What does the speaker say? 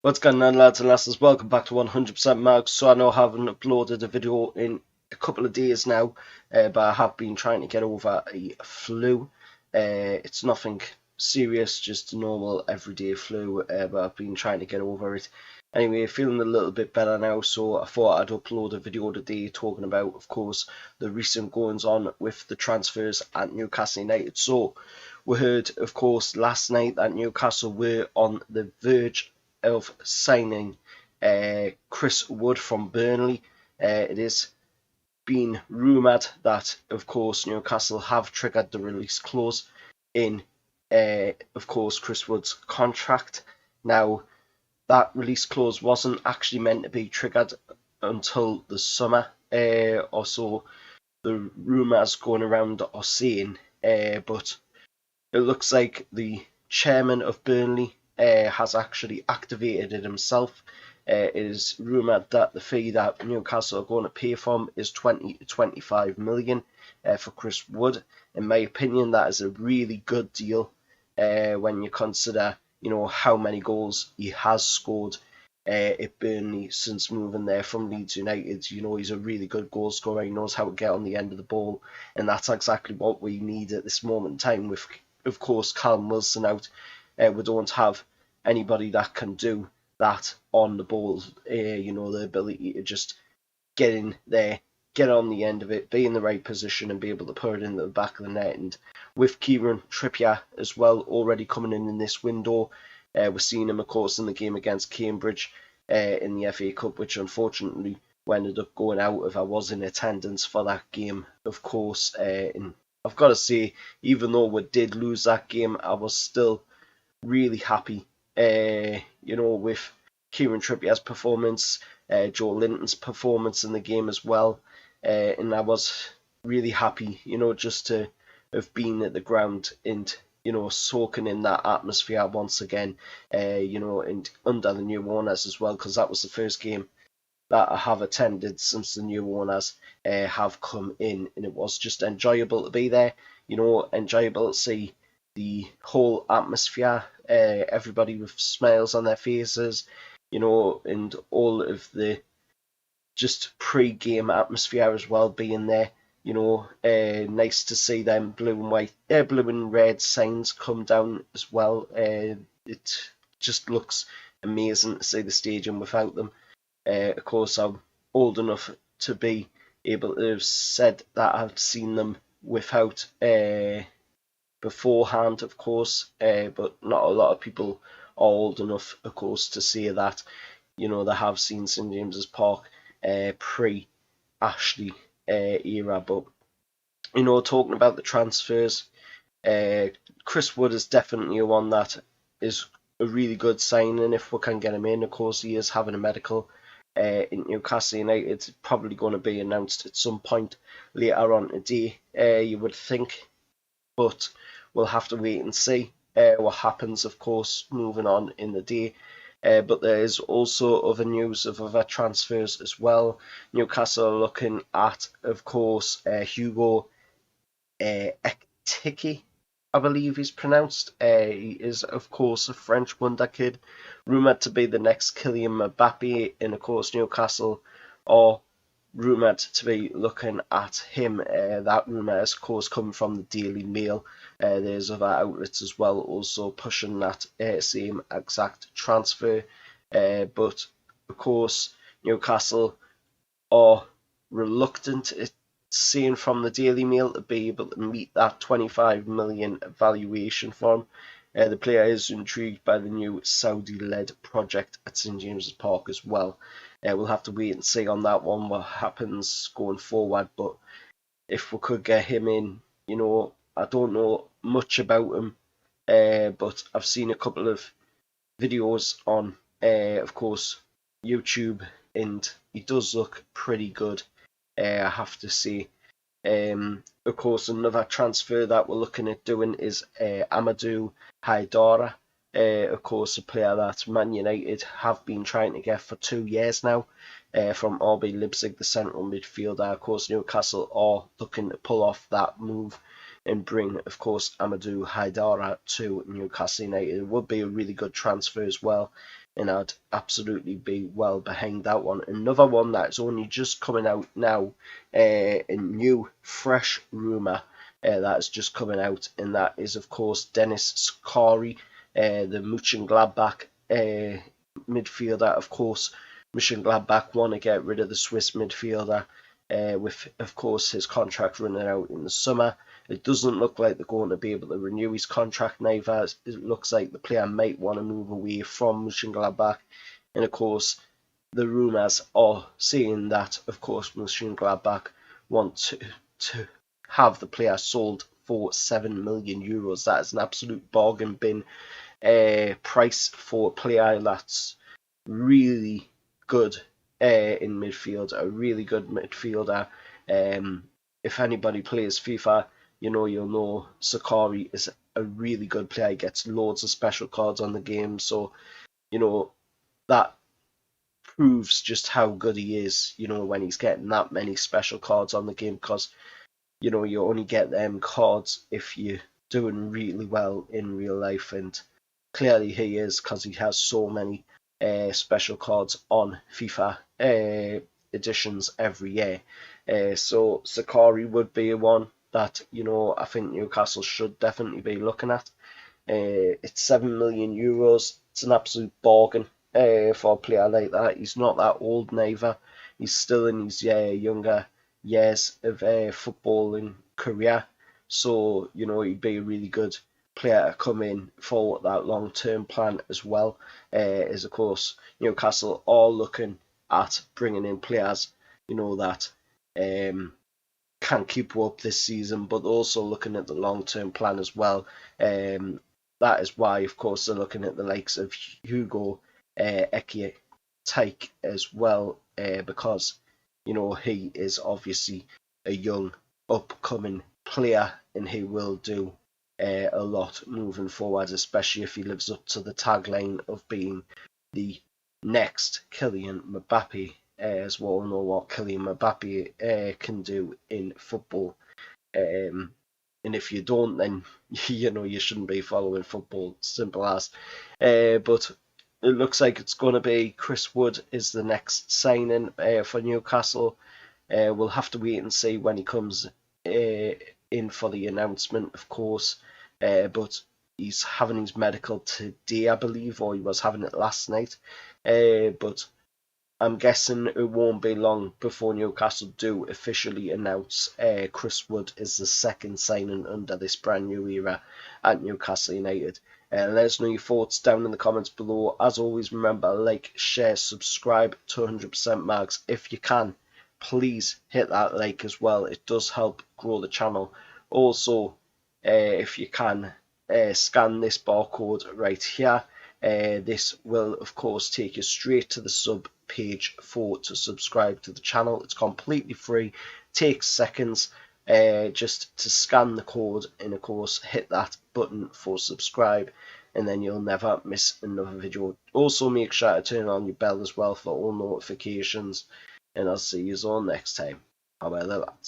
What's going on, lads and lasses? Welcome back to 100% Marks. So I know I haven't uploaded a video in a couple of days now, but I have been trying to get over a flu. It's nothing serious, just a normal everyday flu, but I've been trying to get over it. Anyway, feeling a little bit better now, so I thought I'd upload a video today talking about, of course, the recent goings on with the transfers at Newcastle United. So we heard, of course, last night that Newcastle were on the verge of signing Chris Wood from Burnley. It is being rumoured that, of course, Newcastle have triggered the release clause in, of course, Chris Wood's contract. Now, that release clause wasn't actually meant to be triggered until the summer or so. The rumours going around are saying, but it looks like the chairman of Burnley has actually activated it himself. It is rumoured that the fee that Newcastle are going to pay for him is 20 to 25 million for Chris Wood. In my opinion, that is a really good deal when you consider, how many goals he has scored at Burnley since moving there from Leeds United. He's a really good goal scorer. He knows how to get on the end of the ball, and that's exactly what we need at this moment in time. With, of course, Callum Wilson out, we don't have anybody that can do that on the ball. The ability to just get in there, get on the end of it, be in the right position, and be able to put it in the back of the net. And with Kieran Trippier as well already coming in this window, we're seeing him, of course, in the game against Cambridge in the FA Cup, which unfortunately we ended up going out of. I was in attendance for that game, of course, and I've got to say, even though we did lose that game, I was still really happy, with Kieran Trippier's performance, Joe Linton's performance in the game as well, and I was really happy, just to have been at the ground and soaking in that atmosphere once again, and under the new owners as well, because that was the first game that I have attended since the new owners have come in, and it was just enjoyable to be there. Enjoyable to see the whole atmosphere, everybody with smiles on their faces, and all of the just pre-game atmosphere as well being there. Nice to see them blue and red signs come down as well. It just looks amazing to see the stadium without them. Of course, I'm old enough to be able to have said that I've seen them without beforehand, of course, but not a lot of people are old enough, of course, to say that. They have seen St James's Park pre-Ashley era, but talking about the transfers, Chris Wood is definitely one that is a really good signing if we can get him in. Of course, he is having a medical in Newcastle United. It's probably going to be announced at some point later on today, you would think, but we'll have to wait and see what happens, of course, moving on in the day. But there is also other news of other transfers as well. Newcastle are looking at, of course, Hugo Ekitike, I believe he's pronounced. He is, of course, a French wonder kid, rumoured to be the next Kylian Mbappe, and of course Newcastle are rumoured to be looking at him. That rumour has, of course, come from the Daily Mail. There's other outlets as well also pushing that same exact transfer. But, of course, Newcastle are reluctant, it seen from the Daily Mail, to be able to meet that 25 million valuation for him. The player is intrigued by the new Saudi-led project at St James's Park as well. We'll have to wait and see on that one what happens going forward, but if we could get him in, I don't know much about him, but I've seen a couple of videos on, of course, YouTube, and he does look pretty good, I have to say. Of course, another transfer that we're looking at doing is Amadou Haidara. Of course, a player that Man United have been trying to get for 2 years now, from RB Leipzig, the central midfielder. Of course, Newcastle are looking to pull off that move and bring, of course, Amadou Haidara to Newcastle United. It would be a really good transfer as well. and I'd absolutely be well behind that one. Another one that's only just coming out now, a new fresh rumour that's just coming out, and that is of course Dennis Sakari, the Mönchengladbach midfielder. Of course, Mönchengladbach want to get rid of the Swiss midfielder, with of course his contract running out in the summer. It doesn't look like they're going to be able to renew his contract neither. It looks like the player might want to move away from Mönchengladbach. And of course, the rumours are saying that, of course, Mönchengladbach want to have the player sold for €7 million. That is an absolute bargain bin price for a player that's really good in midfield, a really good midfielder. If anybody plays FIFA, you'll know Sakari is a really good player. He gets loads of special cards on the game, so that proves just how good he is. When he's getting that many special cards on the game, because you only get them cards if you're doing really well in real life, and clearly he is, because he has so many special cards on FIFA editions every year. So Sakari would be one that I think Newcastle should definitely be looking at. It's €7 million. It's an absolute bargain for a player like that. He's not that old neither. He's still in his younger years of footballing career, so he'd be a really good player to come in for that long-term plan as well. As of course Newcastle are looking at bringing in players that can keep up this season, but also looking at the long-term plan as well. That is why, of course, they're looking at the likes of Hugo Ekitike as well, because he is obviously a young upcoming player, and he will do a lot moving forward, especially if he lives up to the tagline of being the next Kylian Mbappe, as we all know what Kylian Mbappe can do in football. And if you don't, then you shouldn't be following football. Simple as. But it looks like it's going to be Chris Wood is the next signing for Newcastle. We'll have to wait and see when he comes in for the announcement, of course. But he's having his medical today, I believe, or he was having it last night. But I'm guessing it won't be long before Newcastle do officially announce Chris Wood is the second signing under this brand new era at Newcastle United. Let us know your thoughts down in the comments below. As always, remember, like, share, subscribe to 100% Mags. If you can, please hit that like as well. It does help grow the channel. Also, if you can, scan this barcode right here. This will, of course, take you straight to the sub page to subscribe to the channel. It's completely free, takes seconds just to scan the code, and of course hit that button for subscribe, and then you'll never miss another video. Also make sure to turn on your bell as well for all notifications, and I'll see you all next time. Bye bye, lads.